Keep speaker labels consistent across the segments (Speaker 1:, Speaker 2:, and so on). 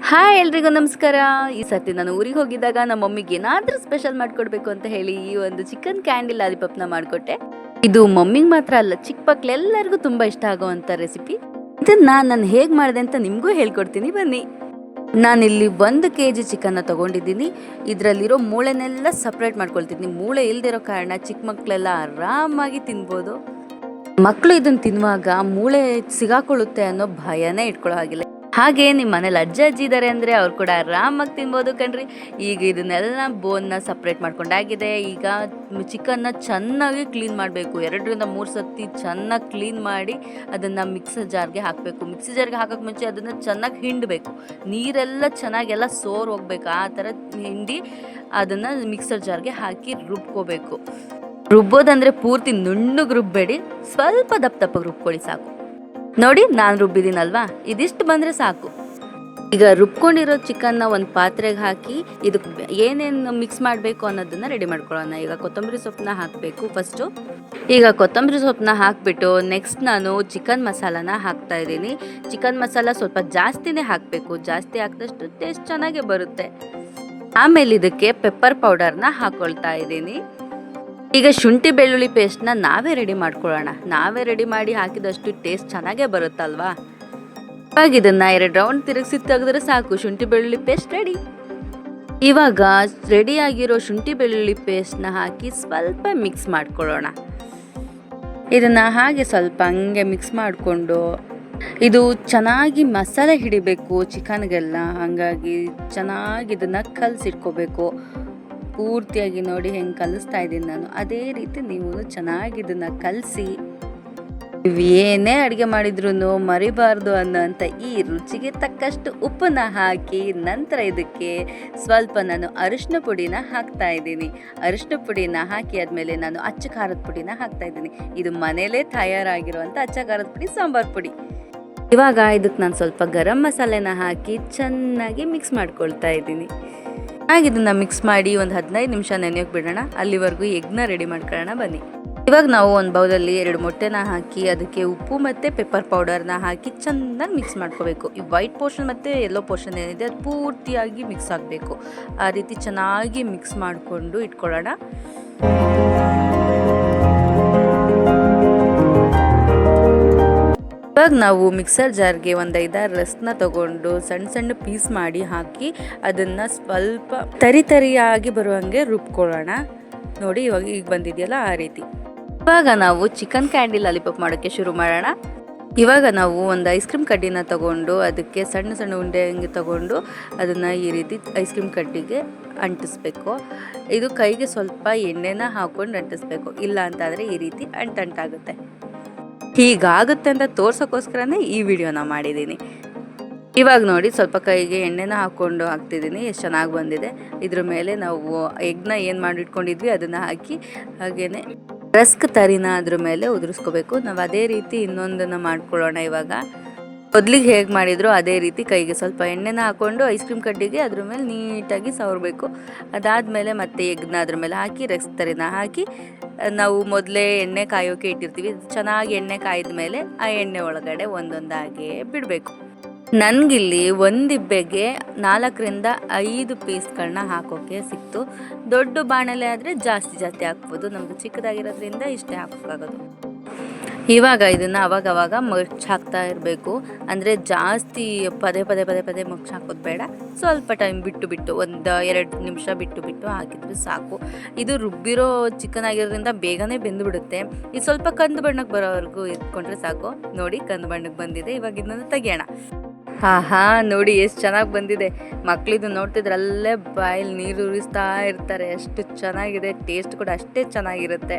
Speaker 1: Hi ಎಲ್ರಿಗೂ ನಮಸ್ಕಾರ. ಈ ಸರ್ತಿ ನಾನು ಊರಿಗೆ ಹೋಗಿದ್ದಾಗ ನಮ್ಮ ಮಮ್ಮಿಗೆ ಏನಾದರೂ ಸ್ಪೆಷಲ್ ಮಾಡಿಕೊಡ್ಬೇಕು ಅಂತ ಹೇಳಿ ಈ ಒಂದು ಚಿಕನ್ ಕ್ಯಾಂಡಿ ಲಾಲಿಪಾಪ್ನ ಮಾಡಿಕೊಟ್ಟೆ. ಇದು ಮಮ್ಮಿಗೆ ಮಾತ್ರ ಅಲ್ಲ, ಚಿಕ್ಕ ಮಕ್ಳೆಲ್ಲರಿಗೂ ತುಂಬ ಇಷ್ಟ ಆಗೋವಂಥ ರೆಸಿಪಿ. ಇದನ್ನ ನಾನು ಹೇಗೆ ಮಾಡಿದೆ ಅಂತ ನಿಮಗೂ ಹೇಳ್ಕೊಡ್ತೀನಿ ಬನ್ನಿ. ನಾನಿಲ್ಲಿ 1 kg ಚಿಕನ್ನ ತೊಗೊಂಡಿದ್ದೀನಿ. ಇದರಲ್ಲಿರೋ ಮೂಳೆನೆಲ್ಲ ಸಪ್ರೇಟ್ ಮಾಡ್ಕೊಳ್ತಿದ್ದೀನಿ. ಮೂಳೆ ಇಲ್ದಿರೋ ಕಾರಣ ಚಿಕ್ಕ ಮಕ್ಕಳೆಲ್ಲ ಆರಾಮಾಗಿ ತಿನ್ಬೋದು. ಮಕ್ಕಳು ಇದನ್ನು ತಿನ್ನುವಾಗ ಮೂಳೆ ಸಿಗಾಕೊಳ್ಳುತ್ತೆ ಅನ್ನೋ ಭಯನೇ ಇಟ್ಕೊಳ್ಳೋ ಹಾಗಿಲ್ಲ. ಹಾಗೆ ನಿಮ್ಮ ಮನೇಲಿ ಅಜ್ಜಿ ಇದ್ದಾರೆ ಅಂದರೆ ಅವ್ರು ಕೂಡ ಆರಾಮಾಗಿ ತಿನ್ಬೋದು ಕಣ್ರಿ. ಈಗ ಇದನ್ನೆಲ್ಲ ಬೋನ್ನ ಸಪ್ರೇಟ್ ಮಾಡ್ಕೊಂಡಾಗಿದೆ. ಈಗ ಚಿಕನ್ನ ಚೆನ್ನಾಗಿ ಕ್ಲೀನ್ ಮಾಡಬೇಕು. 2-3 ಸತಿ ಚೆನ್ನಾಗಿ ಕ್ಲೀನ್ ಮಾಡಿ ಅದನ್ನು ಮಿಕ್ಸರ್ ಜಾರ್ಗೆ ಹಾಕಬೇಕು. ಮಿಕ್ಸಿ ಜಾರ್ಗೆ ಹಾಕೋಕ್ಕೆ ಮುಂಚೆ ಅದನ್ನು ಚೆನ್ನಾಗಿ ಹಿಂಡಬೇಕು. ನೀರೆಲ್ಲ ಚೆನ್ನಾಗೆಲ್ಲ ಸೋರ್ ಹೋಗ್ಬೇಕು. ಆ ಥರ ಹಿಂಡಿ ಅದನ್ನು ಮಿಕ್ಸರ್ ಜಾರ್ಗೆ ಹಾಕಿ ರುಬ್ಕೋಬೇಕು. ರುಬ್ಬೋದಂದರೆ ಪೂರ್ತಿ ನುಣ್ಣಗೆ ರುಬ್ಬೇಡಿ, ಸ್ವಲ್ಪ ದಪ್ಪಗೆ ರುಬ್ಕೊಳ್ಳಿ ಸಾಕು. ನೋಡಿ, ನಾನು ರುಬ್ಬಿದ್ದೀನಲ್ವಾ, ಇದಿಷ್ಟು ಬಂದರೆ ಸಾಕು. ಈಗ ರುಬ್ಕೊಂಡಿರೋ ಚಿಕನ್ನ ಒಂದು ಪಾತ್ರೆಗೆ ಹಾಕಿ ಇದಕ್ಕೆ ಏನೇನು ಮಿಕ್ಸ್ ಮಾಡಬೇಕು ಅನ್ನೋದನ್ನು ರೆಡಿ ಮಾಡ್ಕೊಳ್ಳೋಣ. ಈಗ ಕೊತ್ತಂಬರಿ ಸೊಪ್ಪನ್ನ ಹಾಕಬೇಕು ಫಸ್ಟು. ಈಗ ಕೊತ್ತಂಬರಿ ಸೊಪ್ಪನ್ನ ಹಾಕಿಬಿಟ್ಟು ನೆಕ್ಸ್ಟ್ ನಾನು ಚಿಕನ್ ಮಸಾಲಾನ ಹಾಕ್ತಾ ಇದ್ದೀನಿ. ಚಿಕನ್ ಮಸಾಲ ಸ್ವಲ್ಪ ಜಾಸ್ತಿನೇ ಹಾಕಬೇಕು. ಜಾಸ್ತಿ ಹಾಕಿದಷ್ಟು ಟೇಸ್ಟ್ ಚೆನ್ನಾಗೇ ಬರುತ್ತೆ. ಆಮೇಲೆ ಇದಕ್ಕೆ ಪೆಪ್ಪರ್ ಪೌಡರ್ನ ಹಾಕ್ಕೊಳ್ತಾ ಇದ್ದೀನಿ. ಈಗ ಶುಂಠಿ ಬೆಳ್ಳುಳ್ಳಿ ಪೇಸ್ಟ್ನ ನಾವೇ ರೆಡಿ ಮಾಡ್ಕೊಳ್ಳೋಣ. ನಾವೇ ರೆಡಿ ಮಾಡಿ ಹಾಕಿದಷ್ಟು ಟೇಸ್ಟ್ ಚೆನ್ನಾಗೇ ಬರುತ್ತಲ್ವಾ. ಇವಾಗ ಇದನ್ನು 2 ರೌಂಡ್ ತಿರುಗಿಸಿ ತೆಗೆದ್ರೆ ಸಾಕು, ಶುಂಠಿ ಬೆಳ್ಳುಳ್ಳಿ ಪೇಸ್ಟ್ ರೆಡಿ. ಇವಾಗ ರೆಡಿಯಾಗಿರೋ ಶುಂಠಿ ಬೆಳ್ಳುಳ್ಳಿ ಪೇಸ್ಟ್ನ ಹಾಕಿ ಸ್ವಲ್ಪ ಮಿಕ್ಸ್ ಮಾಡ್ಕೊಳ್ಳೋಣ. ಇದನ್ನು ಹಾಗೆ ಸ್ವಲ್ಪ ಹಂಗೆ ಮಿಕ್ಸ್ ಮಾಡಿಕೊಂಡು ಇದು ಚೆನ್ನಾಗಿ ಮಸಾಲೆ ಹಿಡಿಬೇಕು ಚಿಕನ್ಗೆಲ್ಲ. ಹಾಗಾಗಿ ಚೆನ್ನಾಗಿ ಇದನ್ನು ಕಲಸಿಟ್ಕೋಬೇಕು. ಪೂರ್ತಿಯಾಗಿ ನೋಡಿ ಹೆಂಗೆ ಕಲಿಸ್ತಾ ಇದ್ದೀನಿ ನಾನು, ಅದೇ ರೀತಿ ನೀವು ಚೆನ್ನಾಗಿ ಇದನ್ನು ಕಲಸಿ. ನೀವು ಏನೇ ಅಡುಗೆ ಮಾಡಿದ್ರೂ ಮರಿಬಾರ್ದು ಅನ್ನೋಂಥ ಈ ರುಚಿಗೆ ತಕ್ಕಷ್ಟು ಉಪ್ಪನ್ನ ಹಾಕಿ ನಂತರ ಇದಕ್ಕೆ ಸ್ವಲ್ಪ ನಾನು ಅರಿಶಿನ ಪುಡಿನ ಹಾಕ್ತಾ ಇದ್ದೀನಿ. ಅರಿಶಿನ ಪುಡಿನ ಹಾಕಿ ಆದಮೇಲೆ ನಾನು ಅಚ್ಚ ಖಾರದ ಪುಡಿನ ಹಾಕ್ತಾ ಇದ್ದೀನಿ. ಇದು ಮನೇಲೇ ತಯಾರಾಗಿರುವಂಥ ಅಚ್ಚ ಖಾರದ ಪುಡಿ, ಸಾಂಬಾರು ಪುಡಿ. ಇವಾಗ ಇದಕ್ಕೆ ನಾನು ಸ್ವಲ್ಪ ಗರಂ ಮಸಾಲೆನ ಹಾಕಿ ಚೆನ್ನಾಗಿ ಮಿಕ್ಸ್ ಮಾಡ್ಕೊಳ್ತಾ ಇದ್ದೀನಿ. ಹಾಗೆ ಇದನ್ನು ಮಿಕ್ಸ್ ಮಾಡಿ ಒಂದು 15 ನಿಮಿಷ ನೆನೆಯೋಕೆ ಬಿಡೋಣ. ಅಲ್ಲಿವರೆಗೂ ಎಗ್ನ ರೆಡಿ ಮಾಡ್ಕೊಳ್ಳೋಣ ಬನ್ನಿ. ಇವಾಗ ನಾವು ಒಂದು ಬೌಲಲ್ಲಿ 2 ಮೊಟ್ಟೆನ ಹಾಕಿ ಅದಕ್ಕೆ ಉಪ್ಪು ಮತ್ತು ಪೆಪ್ಪರ್ ಪೌಡರ್ನ ಹಾಕಿ ಚೆನ್ನಾಗಿ ಮಿಕ್ಸ್ ಮಾಡ್ಕೋಬೇಕು. ಈ ವೈಟ್ ಪೋರ್ಷನ್ ಮತ್ತು ಯೆಲ್ಲೋ ಪೋರ್ಷನ್ ಏನಿದೆ ಅದು ಪೂರ್ತಿಯಾಗಿ ಮಿಕ್ಸ್ ಆಗಬೇಕು. ಆ ರೀತಿ ಚೆನ್ನಾಗಿ ಮಿಕ್ಸ್ ಮಾಡಿಕೊಂಡು ಇಟ್ಕೊಳ್ಳೋಣ. ಇವಾಗ ನಾವು ಮಿಕ್ಸರ್ ಜಾರ್ಗೆ ಒಂದು 5-6 ರಸನ ತಗೊಂಡು ಸಣ್ಣ ಸಣ್ಣ ಪೀಸ್ ಮಾಡಿ ಹಾಕಿ ಅದನ್ನು ಸ್ವಲ್ಪ ತರಿಯಾಗಿ ಬರುವಂಗೆ ರುಬ್ಕೊಳ್ಳೋಣ. ನೋಡಿ, ಇವಾಗ ಈಗ ಬಂದಿದೆಯಲ್ಲ ಆ ರೀತಿ. ಇವಾಗ ನಾವು ಚಿಕನ್ ಕ್ಯಾಂಡಿ ಲಾಲಿಪಾಪ್ ಮಾಡೋಕ್ಕೆ ಶುರು ಮಾಡೋಣ. ಇವಾಗ ನಾವು ಒಂದು ಐಸ್ ಕ್ರೀಮ್ ಕಡ್ಡಿನ ತಗೊಂಡು ಅದಕ್ಕೆ ಸಣ್ಣ ಸಣ್ಣ ಉಂಡೆ ಹಂಗೆ ತಗೊಂಡು ಅದನ್ನು ಈ ರೀತಿ ಐಸ್ ಕ್ರೀಮ್ ಕಡ್ಡಿಗೆ ಅಂಟಿಸ್ಬೇಕು. ಇದು ಕೈಗೆ ಸ್ವಲ್ಪ ಎಣ್ಣೆನ ಹಾಕ್ಕೊಂಡು ಅಂಟಿಸ್ಬೇಕು, ಇಲ್ಲ ಅಂತಾದರೆ ಈ ರೀತಿ ಅಂಟಾಗುತ್ತೆ. ಹೀಗಾಗುತ್ತೆ ಅಂತ ತೋರ್ಸೋಕ್ಕೋಸ್ಕರನೇ ಈ ವಿಡಿಯೋನ ಮಾಡಿದ್ದೀನಿ. ಇವಾಗ ನೋಡಿ, ಸ್ವಲ್ಪ ಕೈಗೆ ಎಣ್ಣೆನ ಹಾಕ್ಕೊಂಡು ಹಾಕ್ತಿದ್ದೀನಿ. ಎಷ್ಟು ಚೆನ್ನಾಗಿ ಬಂದಿದೆ. ಇದ್ರ ಮೇಲೆ ನಾವು ಎಗ್ನ ಏನು ಮಾಡಿಟ್ಕೊಂಡಿದ್ವಿ ಅದನ್ನು ಹಾಕಿ ಹಾಗೇನೆ ರಸ್ಕ್ ತರಿನ ಅದ್ರ ಮೇಲೆ ಉದುರಿಸ್ಕೋಬೇಕು. ನಾವು ಅದೇ ರೀತಿ ಇನ್ನೊಂದನ್ನು ಮಾಡ್ಕೊಳ್ಳೋಣ. ಇವಾಗ ಮೊದಲಿಗೆ ಹೇಗೆ ಮಾಡಿದ್ರು ಅದೇ ರೀತಿ ಕೈಗೆ ಸ್ವಲ್ಪ ಎಣ್ಣೆನ ಹಾಕ್ಕೊಂಡು ಐಸ್ ಕ್ರೀಮ್ ಕಡ್ಡಿಗೆ ಅದ್ರ ಮೇಲೆ ನೀಟಾಗಿ ಸವರಬೇಕು. ಅದಾದಮೇಲೆ ಮತ್ತೆ ಎಗ್ನ ಅದ್ರ ಮೇಲೆ ಹಾಕಿ ರಸ್ಕ್ ತರಿನ ಹಾಕಿ ನಾವು ಮೊದಲೇ ಎಣ್ಣೆ ಕಾಯೋಕೆ ಇಟ್ಟಿರ್ತೀವಿ. ಚೆನ್ನಾಗಿ ಎಣ್ಣೆ ಕಾಯ್ದ ಮೇಲೆ ಆ ಎಣ್ಣೆ ಒಳಗಡೆ ಒಂದೊಂದಾಗೆ ಬಿಡಬೇಕು. ನನಗಿಲ್ಲಿ ಒಂದಿಬ್ಬೆಗೆ 4ರಿಂದ 5 ಪೀಸ್ಗಳನ್ನ ಹಾಕೋಕ್ಕೆ ಸಿಕ್ತು. ದೊಡ್ಡ ಬಾಣಲೆ ಆದರೆ ಜಾಸ್ತಿ ಹಾಕ್ಬೋದು. ನಮ್ಮದು ಚಿಕ್ಕದಾಗಿರೋದ್ರಿಂದ ಇಷ್ಟೇ ಹಾಕೋಕ್ಕಾಗೋದು. ಇವಾಗ ಇದನ್ನು ಅವಾಗವಾಗ ಮುಚ್ಚಿ ಹಾಕ್ತಾ ಇರಬೇಕು. ಅಂದರೆ ಜಾಸ್ತಿ ಪದೇ ಮುಚ್ಚಿ ಹಾಕೋದು ಬೇಡ. ಸ್ವಲ್ಪ ಟೈಮ್ ಬಿಟ್ಟು ಒಂದು 2 ನಿಮಿಷ ಬಿಟ್ಟು ಹಾಕಿದ್ರೆ ಸಾಕು. ಇದು ರುಬ್ಬಿರೋ ಚಿಕನ್ ಆಗಿರೋದ್ರಿಂದ ಬೇಗನೆ ಬೆಂದುಬಿಡುತ್ತೆ. ಇದು ಸ್ವಲ್ಪ ಕಂದು ಬಣ್ಣಕ್ಕೆ ಬರೋವರೆಗೂ ಇಟ್ಕೊಂಡ್ರೆ ಸಾಕು. ನೋಡಿ, ಕಂದು ಬಣ್ಣಕ್ಕೆ ಬಂದಿದೆ. ಇವಾಗ ಇದನ್ನು ತೆಗಿಯೋಣ. ನೋಡಿ ಎಷ್ಟು ಚೆನ್ನಾಗಿ ಬಂದಿದೆ. ಮಕ್ಕಳಿದು ನೋಡ್ತಿದ್ರಲ್ಲೇ ಬಾಯಲ್ಲಿ ನೀರು ಉರಿಸ್ತಾ ಇರ್ತಾರೆ, ಅಷ್ಟು ಚೆನ್ನಾಗಿದೆ. ಟೇಸ್ಟ್ ಕೂಡ ಅಷ್ಟೇ ಚೆನ್ನಾಗಿರುತ್ತೆ.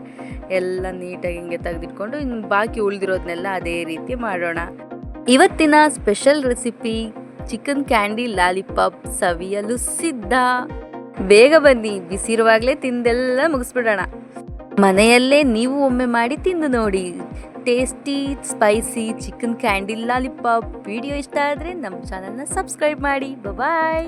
Speaker 1: ಎಲ್ಲ ನೀಟಾಗಿ ಹಿಂಗೆ ತೆಗೆದಿಟ್ಕೊಂಡು ಇನ್ನು ಬಾಕಿ ಉಳಿದಿರೋದನ್ನೆಲ್ಲ ಅದೇ ರೀತಿ ಮಾಡೋಣ. ಇವತ್ತಿನ special recipe chicken candy lollipop ಸವಿಯಲು ಸಿದ್ಧ. ಬೇಗ ಬನ್ನಿ, ಬಿಸಿರುವಾಗಲೇ ತಿಂದೆಲ್ಲ ಮುಗಿಸ್ಬಿಡೋಣ. ಮನೆಯಲ್ಲೇ ನೀವು ಒಮ್ಮೆ ಮಾಡಿ ತಿಂದು ನೋಡಿ. Tasty spicy chicken candy lollipop video ಇಷ್ಟ ಆದರೆ ನಮ್ಮ ಚಾನಲ್ನ ಸಬ್ಸ್ಕ್ರೈಬ್ ಮಾಡಿ. ಬಾಯ್.